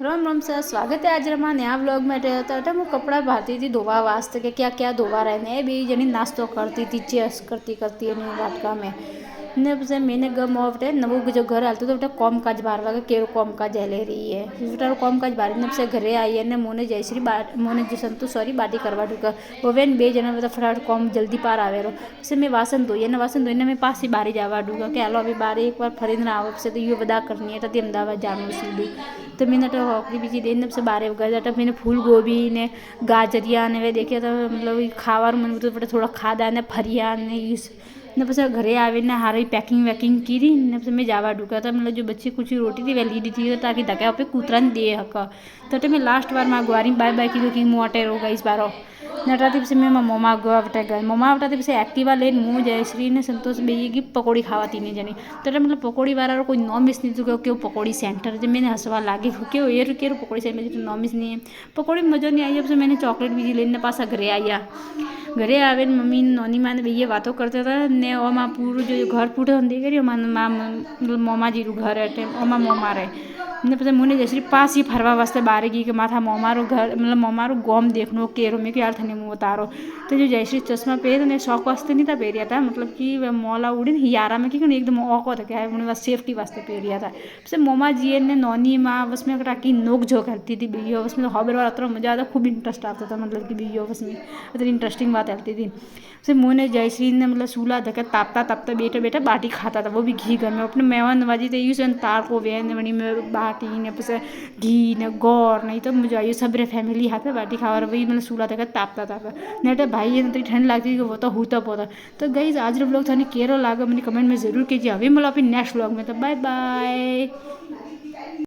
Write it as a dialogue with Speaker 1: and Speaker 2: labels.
Speaker 1: Ram Ram sir, स्वागत है आज हमारे नया व्लॉग में। था मैं कपड़ा भाती थी धोवा वास्ते के क्या क्या धोवा रहने भी जनी नाश्तो करती थी चेस करती करती वाटका में ने પછી મેને ગમ આવટે નવું જો ઘર હાલતું તો બેટા કોમકાજ બારવા કે કેવું કોમકાજ હેલે રહી है बेटा કોમકાજ બારીને પછી ઘરે આવી અને મોને જયશ્રી મોને જે સંતુ સોરી બાટી કરવા ઢુકા હવે બે જણા બધા ફટાફટ કોમ જલ્દી પાર આવેલો પછી મેં વાસણ ધોઈને મેં પાછી બારી જવા ઢુકા કે હાલો હવે બારી એકવાર ફરીને આવે પછી તો એ બધા કરની એટલે તે અમદાવાદ જવાનું સીધું तो मैंने तो होकरी बीजी दिन से बारे गए तो मैंने फूल गोभी ने गाजरिया ने वे देखे तो मतलब खावा मन तो थोड़ा खादा ने फरिया ने ने પછી ઘરે આવીને હારી પેકિંગ વેકિંગ કરી ને પછી મેં જવા ઢૂકા था मतलब जो बच्ची कुछ रोटी थी वे ली दी थी ताकि धक्या पे कूतरा ने दे हक तो मैं लास्ट बार माँ ग्वारी बाय बाय कीधું कि मोटे रो गई इस बारो नटाती પછી મેં મમ્મા આવતા ગયા મમ્મા આવતાથી પછી એક્ટિવા લઈને હું જયશ્રી ને સંતોષ બે ગઈ પકોડી ખાવા તીને જણી તો મતલબ પકોડી વાળા કોઈ નોમિસ નહીં કે કેવું પકોડી સેન્ટર જે મેં હસવા લાગી કેવું કેવું પકોડી સેન્ટર નોમિસ નહીં પકોડી મજા નહીં આવી પછી મેં ચોકલેટ બીજી લઈને પાછા ઘરે આવ્યા ઘરે આવીને મમ્મી નોની માને બે વાતો કરતા હતા ને ઓમાં પૂરું જો ઘર પૂઠો દે કરી મોમાજીનું ઘર એટલે ઓમાં મોમા રહે ને પછી મને જયશ્રી પાછી ફરવા વાસ્તે બારે ગઈ કે માથા મોમારું ઘર मतलब મોમારું ગોમ देखनो केरो में कि यार थने मुँह उतारो तो जो जयश्री चश्मा पहन ने शौक वास्ते नहीं था पहरिया था मतलब कि मौला उड़ी यारा में कि एकदम औको था क्या उन्हें बस सेफ्टी वास्ते पहरिया था फिर मोमा जी ने नौनी माँ बस में टाकी नोक झोंक करती थी बीयो बस में तो खबर वाला अतर मजा आता खूब इंटरेस्ट आता था मतलब कि बीयो बस में अतर इंटरेस्टिंग बात चलती थी फिर मोने जयश्री ने मतलब सूला धक्का तापता तापता बेटा बेटा बाटी खाता था वो भी घी घर में अपने मेहमान नवाजी तो यूँ से तार को वे वनी में बाटी ने પછી ઘી ને ગોળ નહીં તો મજા આવી સબરે ફેમિલી હાથે બાટી ખાવા વही मतलब सूला तक तापता तापता नहीं तो भाई ये तो ठंड लगती थी वो तो होता पोता तो गई आज व्लॉग थाने केरो लागे मैंने कमेंट में ज़रूर कीजिए अभी मतलब अपनी नेक्स्ट व्लॉग में तो बाय बाय।